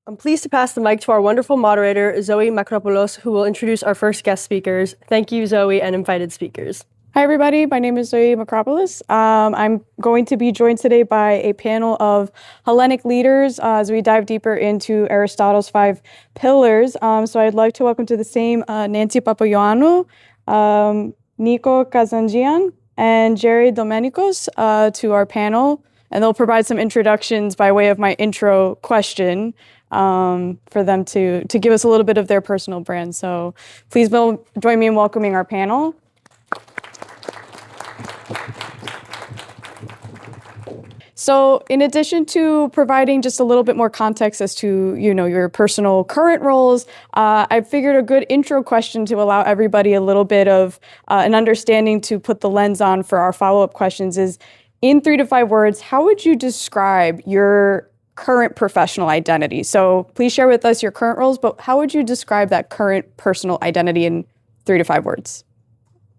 I'm pleased to pass the mic to our wonderful moderator, Zoe Makropoulos, who will introduce our first guest speakers. Thank you, Zoe, and invited speakers. Hi, everybody. My name is Zoe Makropoulos. I'm going to be joined today by a panel of Hellenic leaders as we dive deeper into Aristotle's 5 pillars. So I'd like to welcome to the same Nancy Papaioannou, Nico Kazanjian, and Jerry Domenicos to our panel. And they'll provide some introductions by way of my intro question for them to give us a little bit of their personal brand. So please join me in welcoming our panel. So in addition to providing just a little bit more context as to, your personal current roles, I figured a good intro question to allow everybody a little bit of an understanding to put the lens on for our follow-up questions is, in 3 to 5 words, how would you describe your current professional identity? So please share with us your current roles, but how would you describe that current personal identity in 3 to 5 words?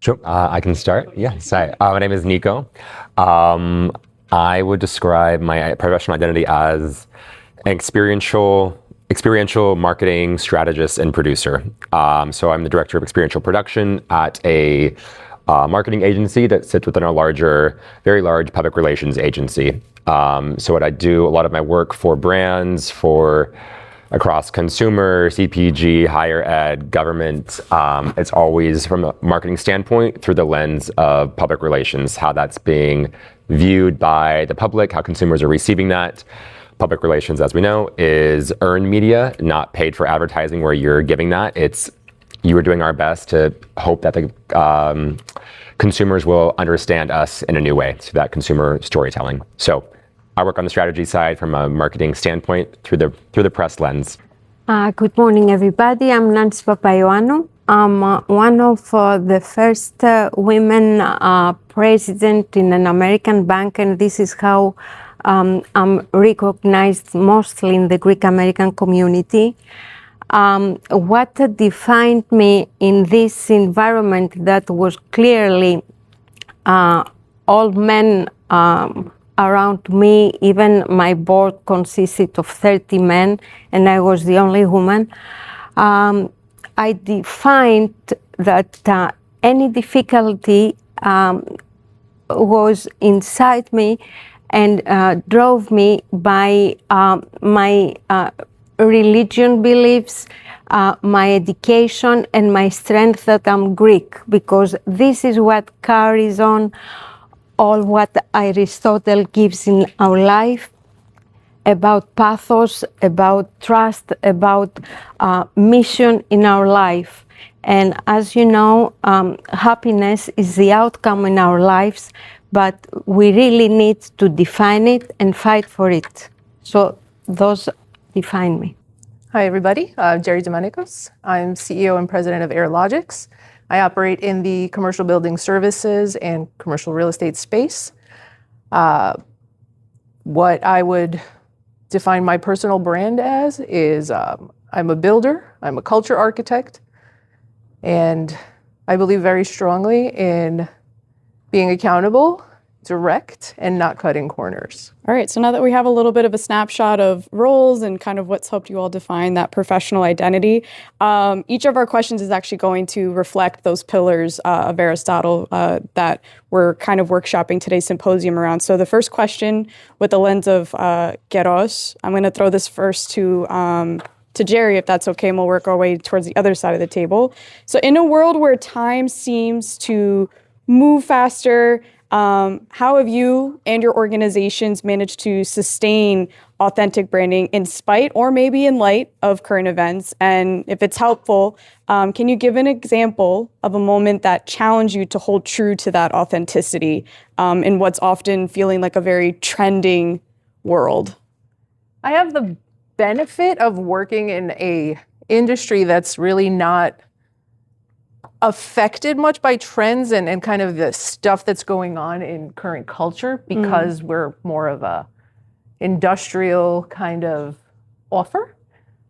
Sure, I can start. Yes, hi. My name is Nico. I would describe my professional identity as an experiential marketing strategist and producer. So I'm the director of experiential production at a marketing agency that sits within a very large public relations agency. So what I do, a lot of my work for brands, across consumer, CPG, higher ed, government, it's always from a marketing standpoint through the lens of public relations, how that's being viewed by the public, how consumers are receiving that. Public relations, as we know, is earned media, not paid for advertising where you're giving that. You are doing our best to hope that the consumers will understand us in a new way, so that consumer storytelling. So I work on the strategy side from a marketing standpoint through the press lens. Good morning, everybody. I'm Nancy Papaioannou. I'm one of the first women president in an American bank, and this is how I'm recognized mostly in the Greek American community. What defined me in this environment that was clearly all men around me, even my board consisted of 30 men, and I was the only woman. I defined that any difficulty was inside me and drove me by my religion beliefs, my education, and my strength that I'm Greek, because this is what carries on all what Aristotle gives in our life about pathos, about trust, about mission in our life. And as you know, happiness is the outcome in our lives, but we really need to define it and fight for it. So those define me. Hi, everybody. Jerry Domenicos. I'm CEO and president of AirLogix. I operate in the commercial building services and commercial real estate space. What I would define my personal brand as is I'm a builder, I'm a culture architect, and I believe very strongly in being accountable, direct, and not cutting corners. All right, so now that we have a little bit of a snapshot of roles and kind of what's helped you all define that professional identity, each of our questions is actually going to reflect those pillars of Aristotle that we're kind of workshopping today's symposium around. So the first question with the lens of Keros, I'm going to throw this first to Jerry, if that's okay, and we'll work our way towards the other side of the table. So in a world where time seems to move faster, how have you and your organizations managed to sustain authentic branding in spite or maybe in light of current events? And if it's helpful, can you give an example of a moment that challenged you to hold true to that authenticity in what's often feeling like a very trending world? I have the benefit of working in a industry that's really not affected much by trends and kind of the stuff that's going on in current culture, because we're more of a industrial kind of offer.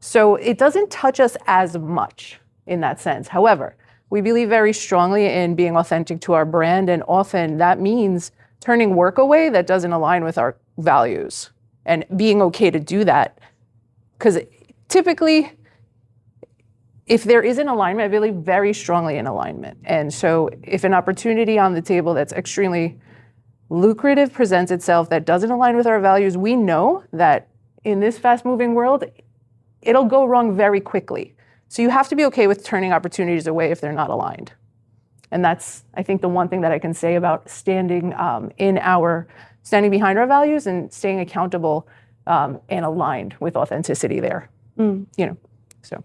So it doesn't touch us as much in that sense. However, we believe very strongly in being authentic to our brand, and often that means turning work away that doesn't align with our values and being okay to do that, because typically, if there is an alignment, I believe very strongly in alignment. And so if an opportunity on the table that's extremely lucrative presents itself that doesn't align with our values, we know that in this fast-moving world, it'll go wrong very quickly. So you have to be okay with turning opportunities away if they're not aligned. And that's, I think, the one thing that I can say about standing behind our values and staying accountable and aligned with authenticity there. So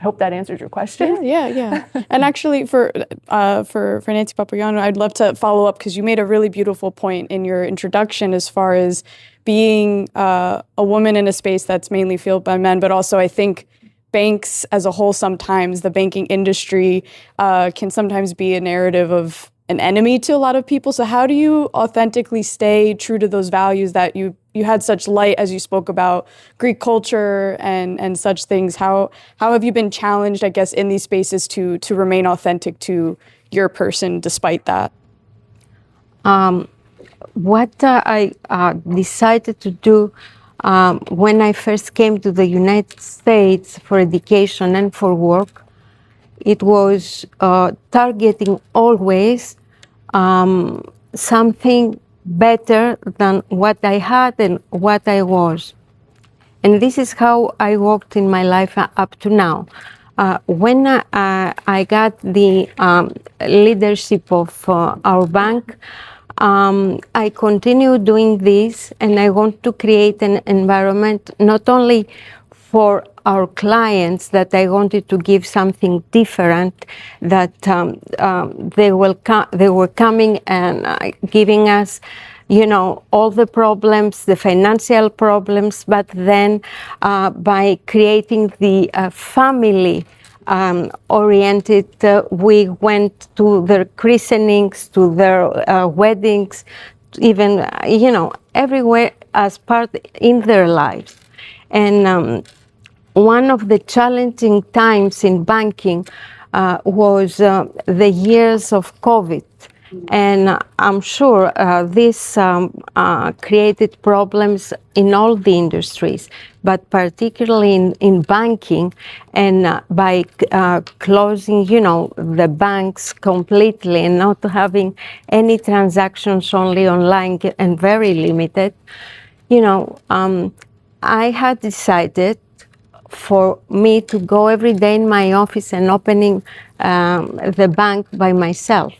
I hope that answers your question. Yeah. And actually, for Nancy Papaioannou, I'd love to follow up because you made a really beautiful point in your introduction as far as being a woman in a space that's mainly filled by men, but also I think banks as a whole, sometimes the banking industry can sometimes be a narrative of an enemy to a lot of people. So how do you authentically stay true to those values that you had such light as you spoke about Greek culture and such things? How have you been challenged, I guess, in these spaces to remain authentic to your person despite that? What I decided to do when I first came to the United States for education and for work, it was targeting always something better than what I had and what I was. And this is how I walked in my life up to now. When I got the leadership of our bank, I continue doing this, and I want to create an environment not only for our clients, that I wanted to give something different, that they were coming and giving us, all the problems, the financial problems, but then by creating the family oriented, we went to their christenings, to their weddings, even, everywhere as part in their lives. And one of the challenging times in banking was the years of COVID. And I'm sure this created problems in all the industries, but particularly in banking, and by closing, the banks completely and not having any transactions, only online and very limited, I had decided for me to go every day in my office and opening the bank by myself,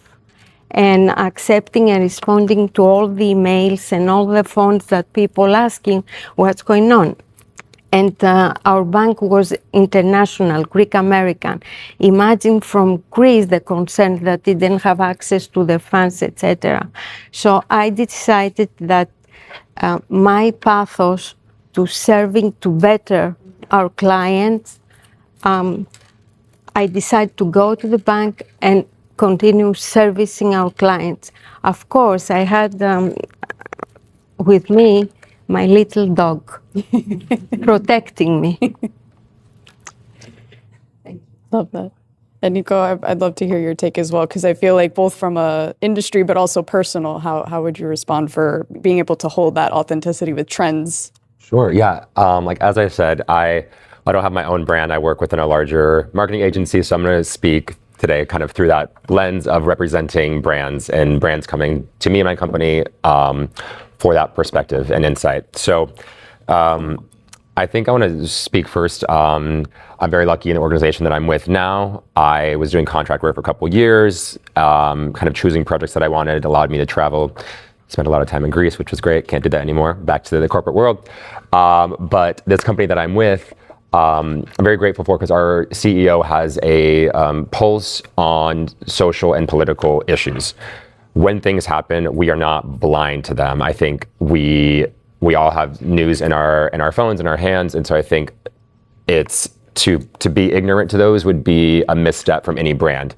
and accepting and responding to all the emails and all the phones that people asking what's going on. And our bank was international, Greek American. Imagine from Greece the concern that they didn't have access to the funds, etc. So I decided that my pathos to serving to better our clients, I decided to go to the bank and continue servicing our clients. Of course, I had with me my little dog protecting me. Love that. And Nico, I'd love to hear your take as well, because I feel like both from a industry but also personal, how would you respond for being able to hold that authenticity with trends? Sure, yeah. As I said, I don't have my own brand. I work within a larger marketing agency, so I'm going to speak today kind of through that lens of representing brands and brands coming to me and my company for that perspective and insight. So I think I want to speak first. I'm very lucky in the organization that I'm with now. I was doing contract work for a couple of years, kind of choosing projects that I wanted, allowed me to travel. Spent a lot of time in Greece, which was great. Can't do that anymore. Back to the corporate world. But this company that I'm with, I'm very grateful for, because our CEO has a pulse on social and political issues. When things happen, we are not blind to them. I think we all have news in our phones, in our hands, and so I think it's to be ignorant to those would be a misstep from any brand.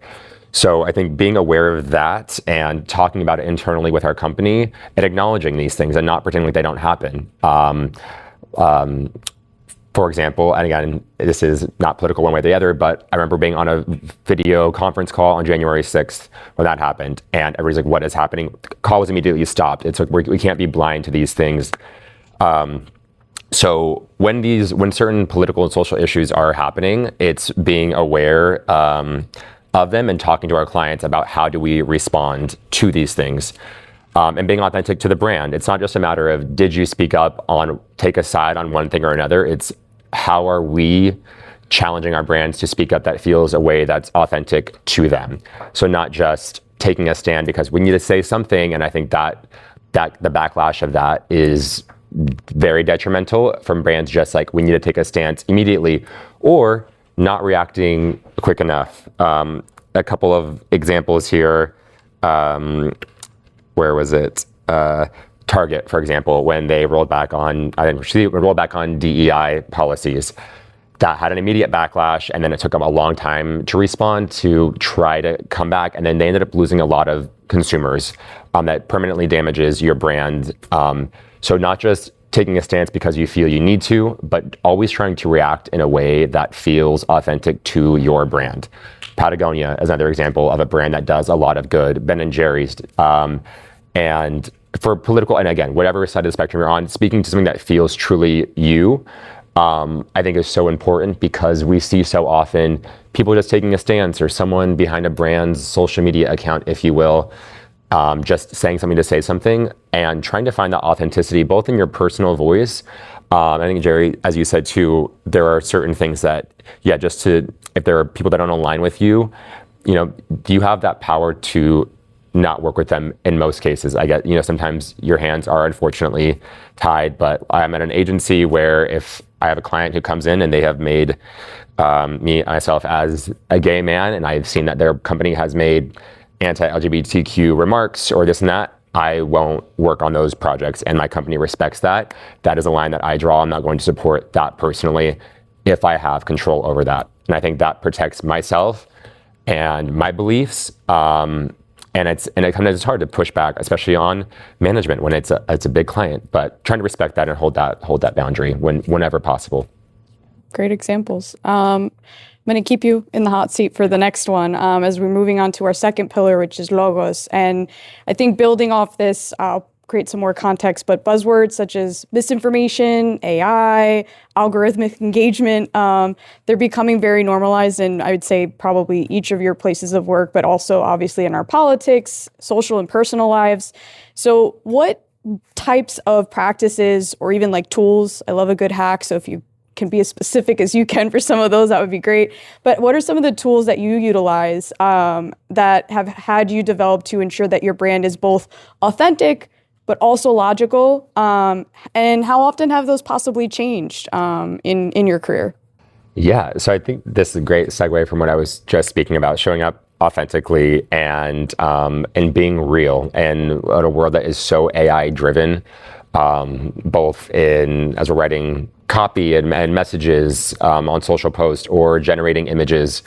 So I think being aware of that and talking about it internally with our company and acknowledging these things and not pretending like they don't happen. For example, and again, this is not political one way or the other, but I remember being on a video conference call on January 6th when that happened, and everybody's like, what is happening? The call was immediately stopped. It's like, we can't be blind to these things. So when certain political and social issues are happening, it's being aware of them and talking to our clients about how do we respond to these things, and being authentic to the brand. It's not just a matter of did you speak up on, take a side on one thing or another. It's how are we challenging our brands to speak up that feels a way that's authentic to them. So not just taking a stand because we need to say something, and I think that the backlash of that is very detrimental from brands, just like we need to take a stance immediately or not reacting quick enough. A couple of examples here. Where was it? Target, for example, when they rolled back on, DEI policies, that had an immediate backlash, and then it took them a long time to respond, to try to come back, and then they ended up losing a lot of consumers. That permanently damages your brand. So not just taking a stance because you feel you need to, but always trying to react in a way that feels authentic to your brand. Patagonia is another example of a brand that does a lot of good. Ben & Jerry's. And for political, and again, whatever side of the spectrum you're on, speaking to something that feels truly you, I think is so important, because we see so often people just taking a stance, or someone behind a brand's social media account, if you will, just saying something to say something, and trying to find that authenticity both in your personal voice. I think, Jerry, as you said too, there are certain things that, if there are people that don't align with you, do you have that power to not work with them in most cases? I get, sometimes your hands are unfortunately tied, but I'm at an agency where if I have a client who comes in and they have made myself as a gay man, and I've seen that their company has made anti-LGBTQ remarks or this and that, I won't work on those projects, and my company respects that. That is a line that I draw. I'm not going to support that personally if I have control over that. And I think that protects myself and my beliefs. And it's hard to push back, especially on management when it's a big client. But trying to respect that and hold that boundary whenever possible. Great examples. I'm going to keep you in the hot seat for the next one as we're moving on to our second pillar, which is logos. And I think building off this, I'll create some more context, but buzzwords such as misinformation, AI, algorithmic engagement, they're becoming very normalized in, I would say, probably each of your places of work, but also obviously in our politics, social and personal lives. So what types of practices or even like tools, I love a good hack, so if you can be as specific as you can for some of those, that would be great. But what are some of the tools that you utilize that have had you develop to ensure that your brand is both authentic, but also logical? And how often have those possibly changed in your career? Yeah, so I think this is a great segue from what I was just speaking about, showing up authentically and being real in a world that is so AI driven, both as we're writing copy and messages on social posts or generating images.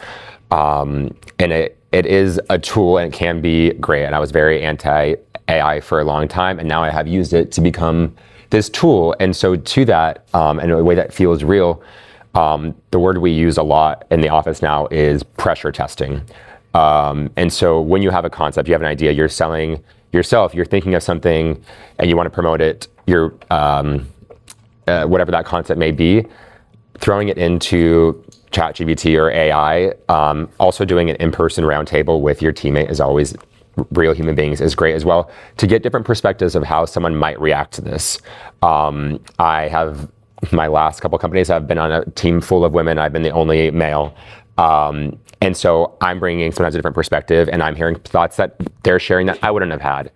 And it is a tool, and it can be great. And I was very anti-AI for a long time, and now I have used it to become this tool. And so to that, in a way that feels real, the word we use a lot in the office now is pressure testing. And so when you have a concept, you have an idea, you're selling yourself, you're thinking of something and you want to promote it, you're whatever that concept may be, throwing it into ChatGPT or AI, also doing an in-person roundtable with your teammate is always, real human beings, is great as well, to get different perspectives of how someone might react to this. I have, my last couple companies, I've been on a team full of women, I've been the only male. And so I'm bringing sometimes a different perspective, and I'm hearing thoughts that they're sharing that I wouldn't have had.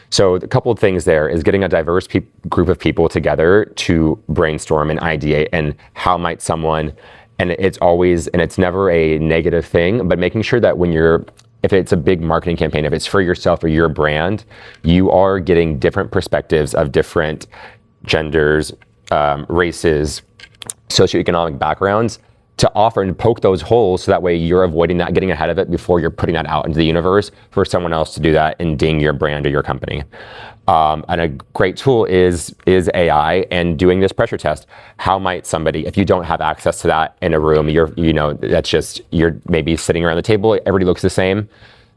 So a couple of things there is getting a diverse group of people together to brainstorm and ideate, and how might someone, and it's never a negative thing, but making sure that if it's a big marketing campaign, if it's for yourself or your brand, you are getting different perspectives of different genders, races, socioeconomic backgrounds, to offer and poke those holes, so that way you're avoiding that, getting ahead of it before you're putting that out into the universe for someone else to do that and ding your brand or your company. And a great tool is AI, and doing this pressure test. How might somebody, if you don't have access to that in a room, you're maybe sitting around the table, everybody looks the same,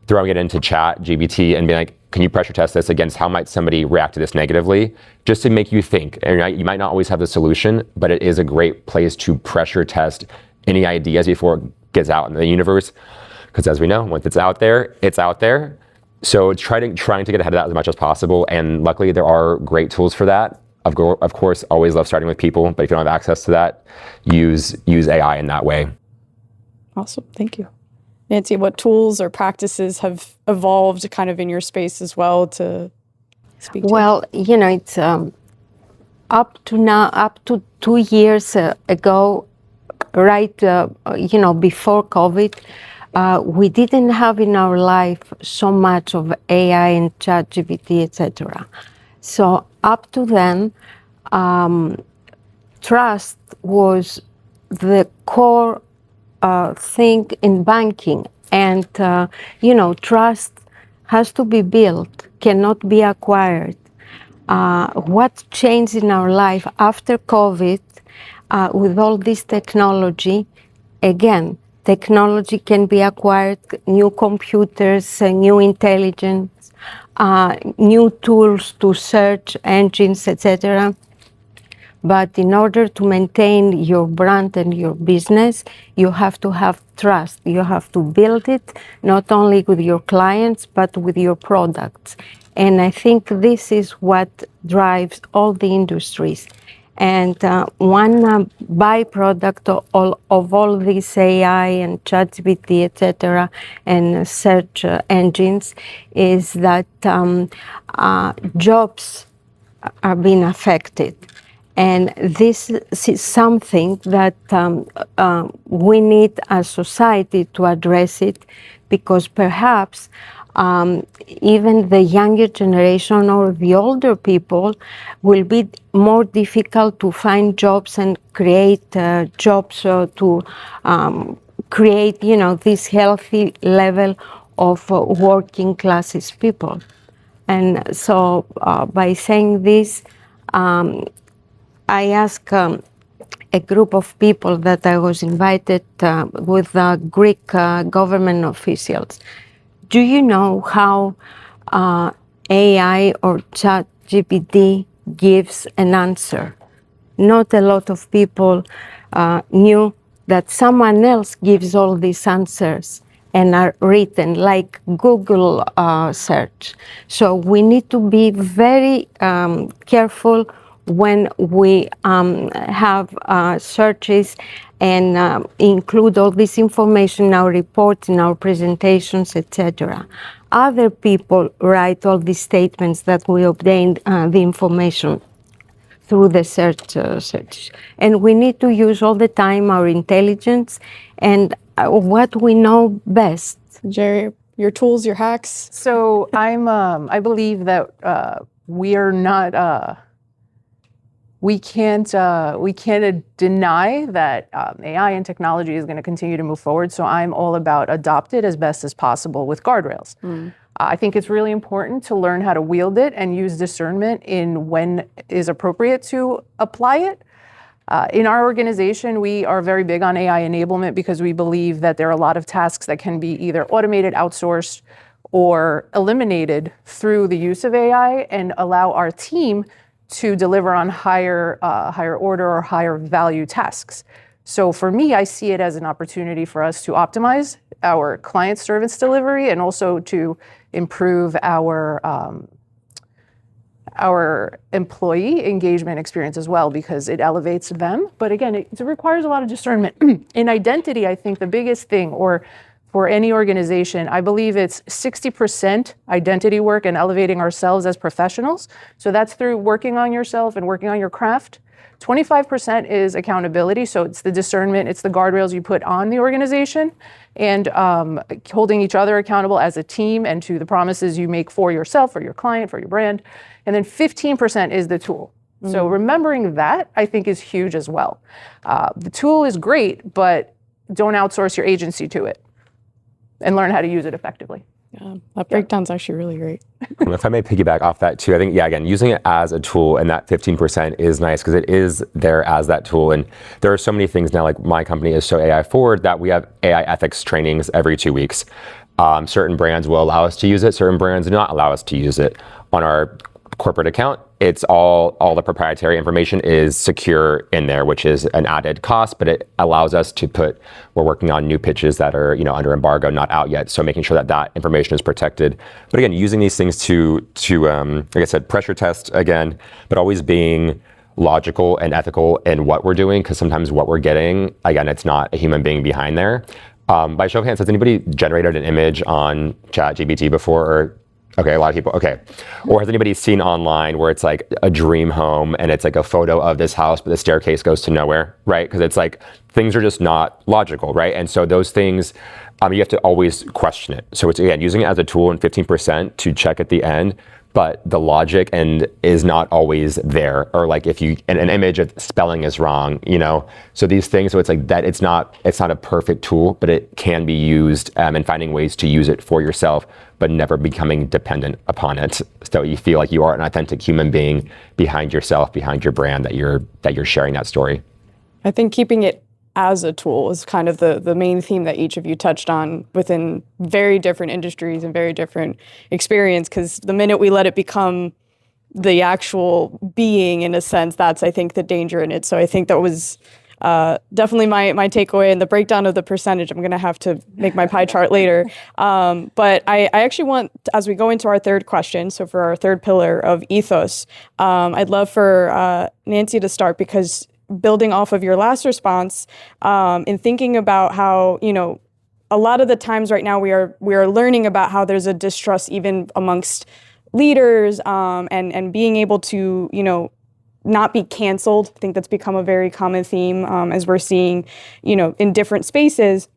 throwing it into ChatGPT and being like, can you pressure test this against how might somebody react to this negatively, just to make you think. And you might not always have the solution, but it is a great place to pressure test any ideas before it gets out in the universe. Because as we know, once it's out there, it's out there. So trying to get ahead of that as much as possible. And luckily there are great tools for that. Of course, always love starting with people, but if you don't have access to that, use AI in that way. Awesome, thank you. Nancy, what tools or practices have evolved kind of in your space as well to speak to? Well, it's up to 2 years ago, right, before COVID, we didn't have in our life so much of AI and ChatGPT, etc. So up to then, trust was the core thing in banking, and trust has to be built, cannot be acquired. What changed in our life after COVID, with all this technology, again, technology can be acquired, new computers, new intelligence, new tools to search engines, etc. But in order to maintain your brand and your business, you have to have trust. You have to build it, not only with your clients, but with your products. And I think this is what drives all the industries. And one byproduct of all this AI and ChatGPT, etc., and search engines is that jobs are being affected. And this is something that we need as society to address it, because perhaps even the younger generation or the older people will be more difficult to find jobs and create jobs to create, this healthy level of working classes people. And so by saying this, I asked a group of people that I was invited with Greek government officials. Do you know how AI or ChatGPT gives an answer? Not a lot of people knew that someone else gives all these answers and are written like Google search. So we need to be very careful when we have searches and include all this information in our reports, in our presentations, etc. Other people write all these statements that we obtained the information through the search. And we need to use all the time our intelligence and what we know best. Jerry, your tools, your hacks? So I believe that we are not. We can't deny that AI and technology is going to continue to move forward. So I'm all about adopt it as best as possible with guardrails. I think it's really important to learn how to wield it and use discernment in when is appropriate to apply it. In our organization, we are very big on AI enablement because we believe that there are a lot of tasks that can be either automated, outsourced, or eliminated through the use of AI and allow our team to deliver on higher order or higher value tasks. So for me, I see it as an opportunity for us to optimize our client service delivery and also to improve our employee engagement experience as well, because it elevates them. But again, it requires a lot of discernment. In identity, I think the biggest thing, or for any organization, I believe it's 60% identity work and elevating ourselves as professionals. So that's through working on yourself and working on your craft. 25% is accountability. So it's the discernment, it's the guardrails you put on the organization, and holding each other accountable as a team and to the promises you make for yourself, for your client, for your brand. And then 15% is the tool. So remembering that, I think, is huge as well. The tool is great, but don't outsource your agency to it. And learn how to use it effectively. Yeah, that breakdown's actually really great. If I may piggyback off that too, I think, again, using it as a tool, and that 15% is nice because it is there as that tool. And there are so many things now, like my company is so AI forward that we have AI ethics trainings every 2 weeks. Certain brands will allow us to use it. Certain brands do not allow us to use it. On our corporate account, it's all the proprietary information is secure in there, which is an added cost, but it allows us to we're working on new pitches that are, under embargo, not out yet. So making sure that information is protected. But again, using these things to like I said, pressure test again, but always being logical and ethical in what we're doing, because sometimes what we're getting, again, it's not a human being behind there. By show of hands, has anybody generated an image on ChatGPT before? Or okay, a lot of people. Okay. Or has anybody seen online where it's like a dream home and it's like a photo of this house, but the staircase goes to nowhere, right? Because it's like things are just not logical, right? And so those things, you have to always question it. So it's, again, using it as a tool and 15% to check at the end, but the logic is not always there. Or like if an image of spelling is wrong, so these things, so it's like that, it's not a perfect tool, but it can be used, and finding ways to use it for yourself, but never becoming dependent upon it. So you feel like you are an authentic human being behind yourself, behind your brand, that you're sharing that story. I think keeping it as a tool is kind of the main theme that each of you touched on within very different industries and very different experience, because the minute we let it become the actual being, in a sense, that's, I think, the danger in it. So I think that was definitely my takeaway, and the breakdown of the percentage. I'm going to have to make my pie chart later. But I actually want, as we go into our third question, so for our third pillar of ethos, I'd love for Nancy to start, because building off of your last response, in thinking about how, a lot of the times right now we are learning about how there's a distrust even amongst leaders, and being able to, not be canceled. I think that's become a very common theme, as we're seeing, in different spaces.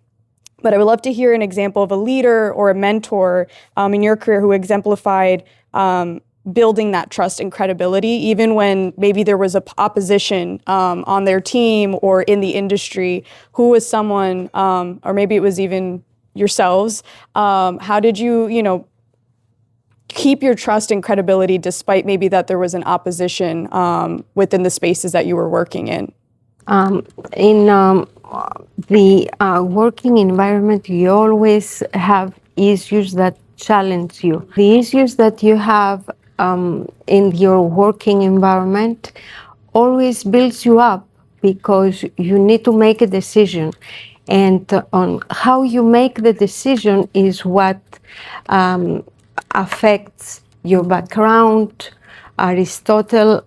But I would love to hear an example of a leader or a mentor in your career who exemplified building that trust and credibility, even when maybe there was opposition on their team or in the industry. Who was someone, or maybe it was even yourselves, how did you, keep your trust and credibility despite maybe that there was an opposition within the spaces that you were working in? In the working environment, you always have issues that challenge you. The issues that you have in your working environment always builds you up, because you need to make a decision. And on how you make the decision is what affects your background, Aristotle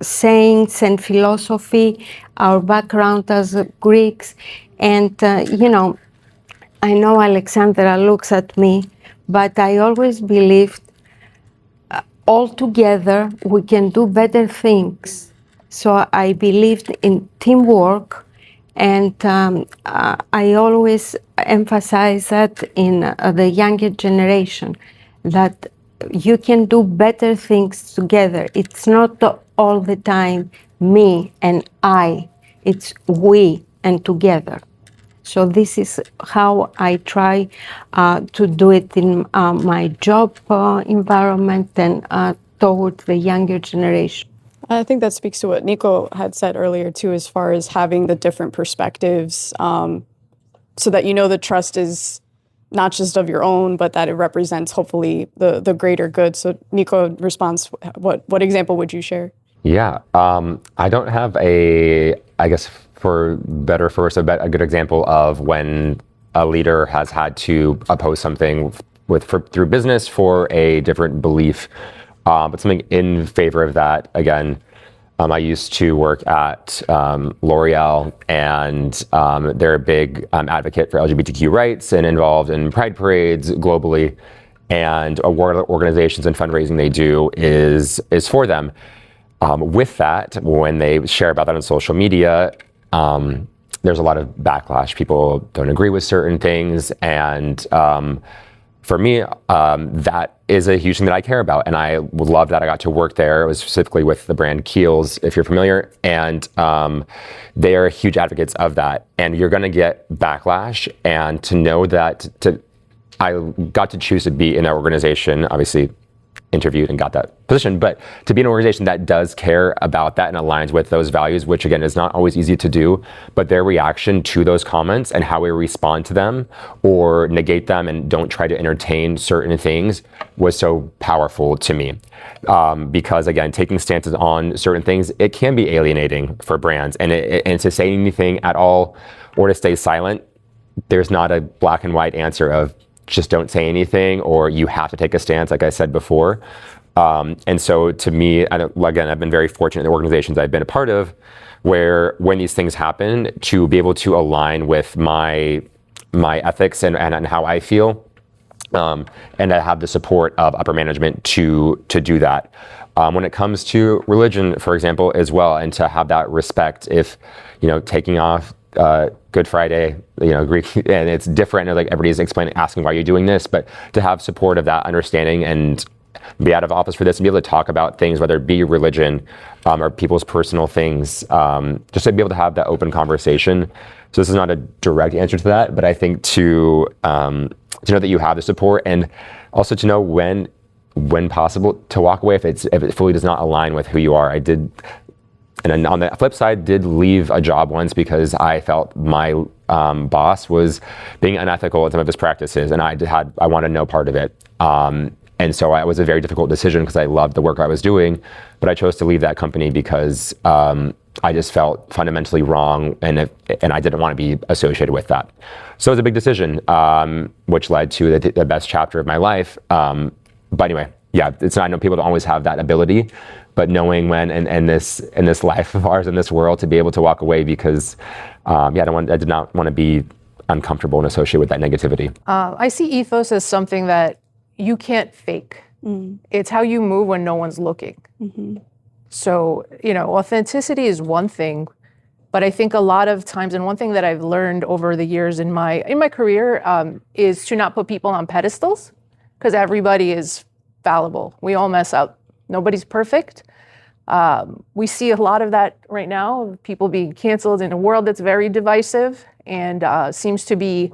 sayings and philosophy, our background as Greeks. And, I know Alexandra looks at me, but I always believed all together we can do better things. So I believed in teamwork, and I always emphasize that in the younger generation, that you can do better things together. It's not all the time me and I, it's we and together. So this is how I try to do it in my job environment and toward the younger generation. I think that speaks to what Nico had said earlier too, as far as having the different perspectives, so that the trust is not just of your own, but that it represents hopefully the greater good. So Nico, response, what example would you share? Yeah, I don't have I guess for better first, a good example of when a leader has had to oppose something through business for a different belief, but something in favor of that. Again, I used to work at L'Oreal, and they're a big advocate for LGBTQ rights and involved in pride parades globally. And award organizations and fundraising they do is for them. With that, when they share about that on social media, there's a lot of backlash. People don't agree with certain things, and for me, that is a huge thing that I care about, and I would love that I got to work there. It was specifically with the brand Kiehl's, if you're familiar, and they are huge advocates of that. And you're going to get backlash, and to know that I got to choose to be in that organization, obviously interviewed and got that position. But to be an organization that does care about that and aligns with those values, which again is not always easy to do, but their reaction to those comments and how we respond to them or negate them and don't try to entertain certain things was so powerful to me. Because again, taking stances on certain things, it can be alienating for brands, and to say anything at all or to stay silent, there's not a black and white answer of just don't say anything or you have to take a stance, like I said before. And so to me, again, I've been very fortunate in the organizations I've been a part of where when these things happen, to be able to align with my ethics and how I feel, and to have the support of upper management to do that. When it comes to religion, for example, as well, and to have that respect, if, taking off Good Friday, Greek, and it's different, and like everybody's explaining, asking why you're doing this, but to have support of that understanding and be out of office for this and be able to talk about things, whether it be religion or people's personal things, just to be able to have that open conversation. So this is not a direct answer to that, but I think to know that you have the support, and also to know when possible to walk away if it fully does not align with who you are. I did. And then on the flip side, did leave a job once because I felt my boss was being unethical in some of his practices, and I wanted no part of it. And so it was a very difficult decision because I loved the work I was doing, but I chose to leave that company because I just felt fundamentally wrong, and I didn't want to be associated with that. So it was a big decision, which led to the best chapter of my life. But anyway, yeah, I know people don't always have that ability, but knowing when in this life of ours, in this world, to be able to walk away because, I did not want to be uncomfortable and associated with that negativity. I see ethos as something that you can't fake. It's how you move when no one's looking. Mm-hmm. So, authenticity is one thing, but I think a lot of times, and one thing that I've learned over the years in my career is to not put people on pedestals, because everybody is fallible. We all mess up. Nobody's perfect. We see a lot of that right now, people being canceled in a world that's very divisive and seems to be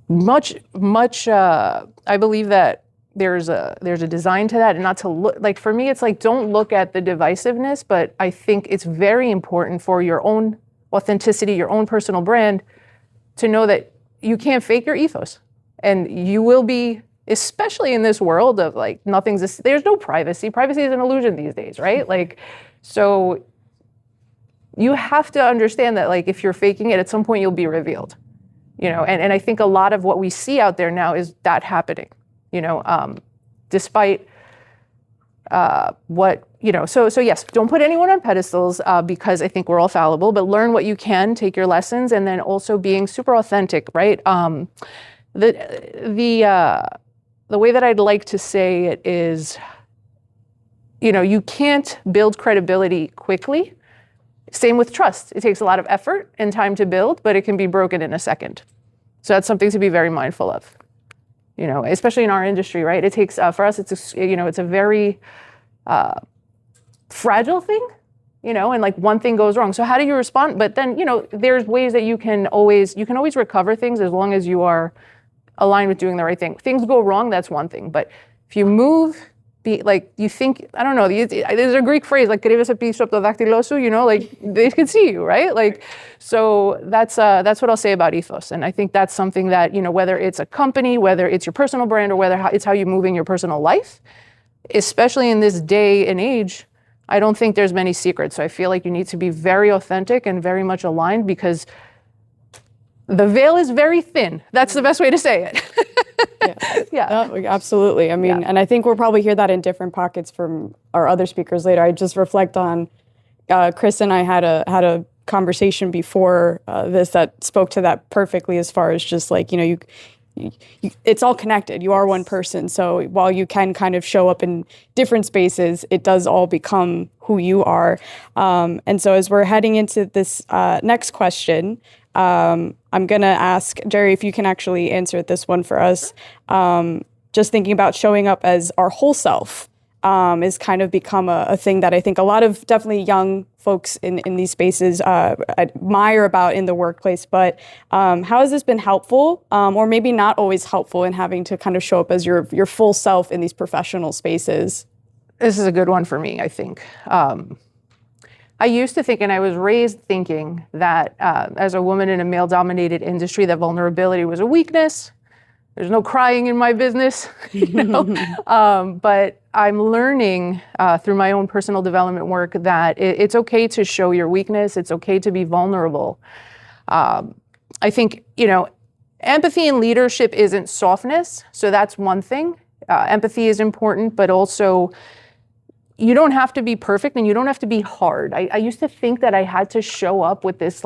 much. I believe that there's a design to that, and not to look like, for me, it's like, don't look at the divisiveness, but I think it's very important for your own authenticity, your own personal brand, to know that you can't fake your ethos, and you will be. Especially in this world of like there's no privacy. Privacy is an illusion these days, right? Like, so you have to understand that like if you're faking it, at some point you'll be revealed, and I think a lot of what we see out there now is that happening, despite what, so yes, don't put anyone on pedestals because I think we're all fallible, but learn what you can, take your lessons, and then also being super authentic, right? The way that I'd like to say it is, you can't build credibility quickly. Same with trust. It takes a lot of effort and time to build, but it can be broken in a second. So that's something to be very mindful of, especially in our industry, right? It takes, for us, it's a very fragile thing, and like one thing goes wrong. So how do you respond? But then, there's ways that you can always recover things as long as you are aligned with doing the right thing. Things go wrong, that's one thing. But if you move, you think, I don't know, there's a Greek phrase, like, krives pis από το δάχτυλό σου, like, they can see you, right? Like, so that's what I'll say about ethos. And I think that's something that, whether it's a company, whether it's your personal brand, or whether it's how you move in your personal life, especially in this day and age, I don't think there's many secrets. So I feel like you need to be very authentic and very much aligned, because the veil is very thin. That's the best way to say it. Yeah. No, absolutely. I mean, and I think we'll probably hear that in different pockets from our other speakers later. I just reflect on Chris and I had a conversation before this that spoke to that perfectly, as far as just like, you it's all connected. You are one person. So while you can kind of show up in different spaces, it does all become who you are. And so as we're heading into this next question, I'm going to ask Jerry if you can actually answer this one for us. Just thinking about showing up as our whole self is kind of become a thing that I think a lot of definitely young folks in these spaces admire about in the workplace. But how has this been helpful, or maybe not always helpful, in having to kind of show up as your full self in these professional spaces? This is a good one for me, I think. I used to think, and I was raised thinking, that as a woman in a male-dominated industry, that vulnerability was a weakness. There's no crying in my business, but I'm learning through my own personal development work that it's okay to show your weakness. It's okay to be vulnerable. I think, empathy in leadership isn't softness. So that's one thing. Empathy is important, but also you don't have to be perfect and you don't have to be hard. I used to think that I had to show up with this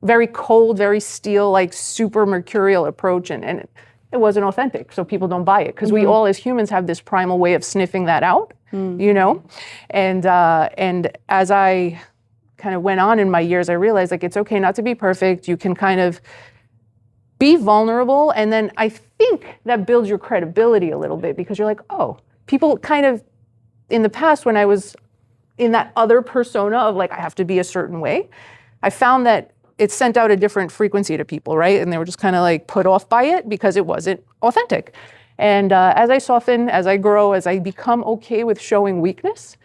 very cold, very steel, super mercurial approach, and it wasn't authentic, so people don't buy it, because we all as humans have this primal way of sniffing that out, And as I kind of went on in my years, I realized it's okay not to be perfect. You can kind of be vulnerable, and then I think that builds your credibility a little bit, because you're oh, people kind of, in the past when I was in that other persona of I have to be a certain way, I found that it sent out a different frequency to people, right? And they were just kind of put off by it because it wasn't authentic. And as I soften, as I grow, as I become okay with showing weakness,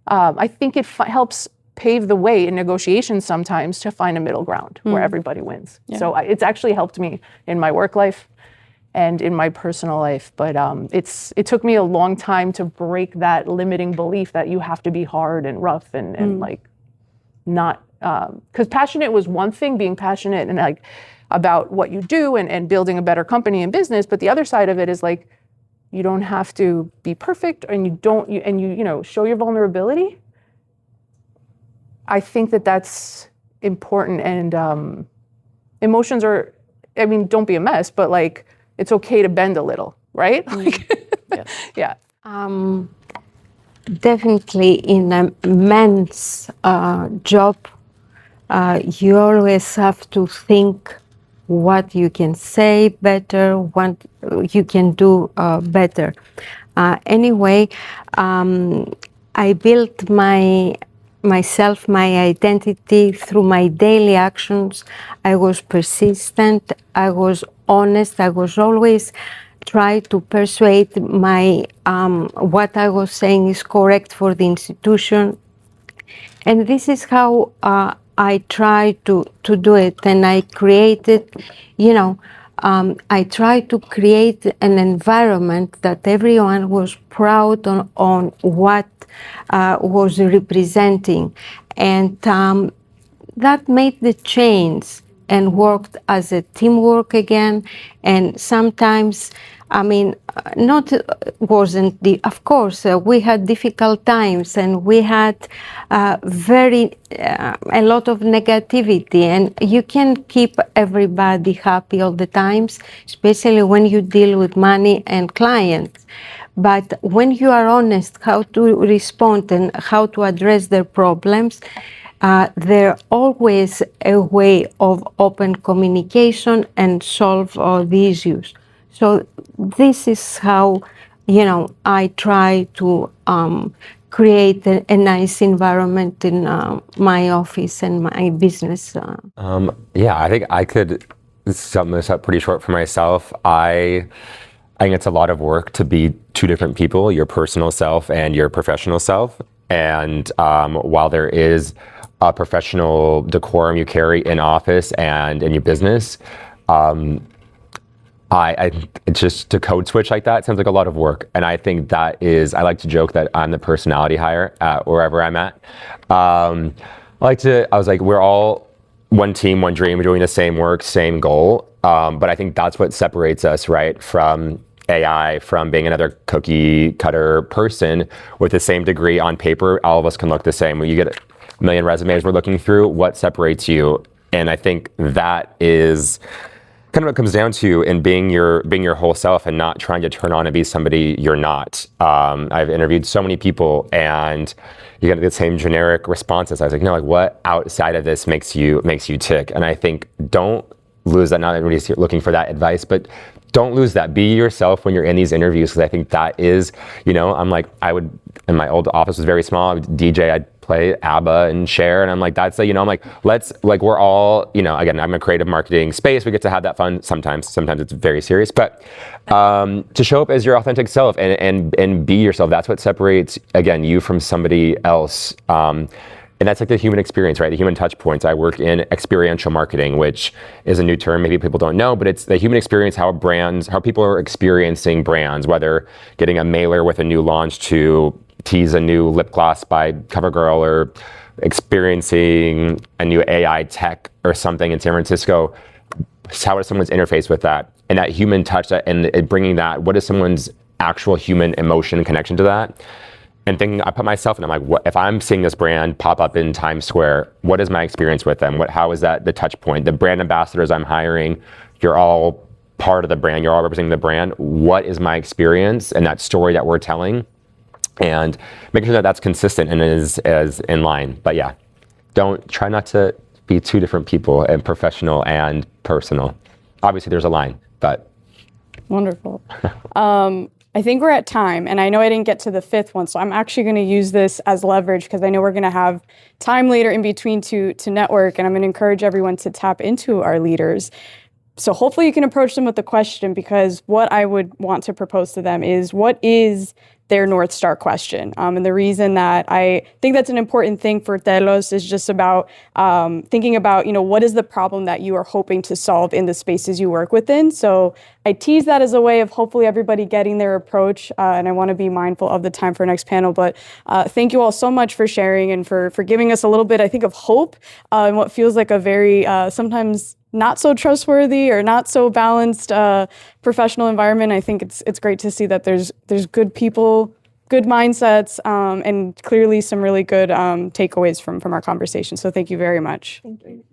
I think it helps pave the way in negotiations sometimes to find a middle ground where everybody wins. Yeah. So it's actually helped me in my work life and in my personal life. But it took me a long time to break that limiting belief that you have to be hard and rough and not, because passionate was one thing, being passionate and about what you do and building a better company and business. But the other side of it is you don't have to be perfect, and you show your vulnerability. I think that important, and emotions are, don't be a mess, but it's okay to bend a little, right? Yeah. Definitely in a men's job, you always have to think what you can say better, what you can do better. Anyway, I built myself, my identity through my daily actions. I was persistent, I was honest, I was always try to persuade my what I was saying is correct for the institution. And this is how I try to do it. And I created, I tried to create an environment that everyone was proud on what was representing. And that made the change and worked as a teamwork again. And sometimes, of course, we had difficult times, and we had a lot of negativity, and you can't keep everybody happy all the times, especially when you deal with money and clients. But when you are honest how to respond and how to address their problems, there's always a way of open communication and solve the issues. So this is how, I try to create a nice environment in my office and my business. I think I could sum this up pretty short for myself. I think it's a lot of work to be two different people, your personal self and your professional self. And while there is a professional decorum you carry in office and in your business, I just to code switch like that sounds like a lot of work. And I think I like to joke that I'm the personality hire at wherever I'm at. I was like, we're all one team, one dream, we're doing the same work, same goal. But I think that's what separates us, right, from AI, from being another cookie cutter person with the same degree on paper. All of us can look the same. When you get a million resumes we're looking through, what separates you? And I think that is kind of what it comes down to in being your whole self and not trying to turn on and be somebody you're not. I've interviewed so many people, and you get the same generic responses. I was like, no, what outside of this makes you tick? And I think don't lose that. Not everybody's looking for that advice, but don't lose that. Be yourself when you're in these interviews, because I think that is, I'm like, in my old office was very small. I would DJ, I'd play ABBA and Cher, and I'm like, that's I'm like, we're all, again, I'm a creative marketing space. We get to have that fun sometimes. Sometimes it's very serious, but to show up as your authentic self and be yourself. That's what separates, again, you from somebody else. And that's like the human experience, right? The human touch points. I work in experiential marketing, which is a new term. Maybe people don't know, but it's the human experience, how people are experiencing brands, whether getting a mailer with a new launch to tease a new lip gloss by CoverGirl, or experiencing a new AI tech or something in San Francisco. How does someone's interface with that? And that human touch, and bringing that, what is someone's actual human emotion and connection to that? And thinking, I put myself in, I'm like, what if I'm seeing this brand pop up in Times Square? What is my experience with them? How is that the touch point? The brand ambassadors I'm hiring, you're all part of the brand. You're all representing the brand. What is my experience and that story that we're telling? And making sure that that's consistent and is in line. But yeah, try not to be two different people, and professional and personal. Obviously, there's a line, but. Wonderful. I think we're at time, and I know I didn't get to the fifth one, so I'm actually going to use this as leverage, because I know we're going to have time later in between to network, and I'm going to encourage everyone to tap into our leaders. So hopefully you can approach them with the question, because what I would want to propose to them is, what is their North Star question? And the reason that I think that's an important thing for Telos is just about thinking about, what is the problem that you are hoping to solve in the spaces you work within. So I tease that as a way of hopefully everybody getting their approach. And I want to be mindful of the time for our next panel. But thank you all so much for sharing and for giving us a little bit, I think, of hope in what feels like a very sometimes not so trustworthy or not so balanced professional environment. I think it's great to see that there's good people, good mindsets, and clearly some really good takeaways from our conversation. So thank you very much. Thank you.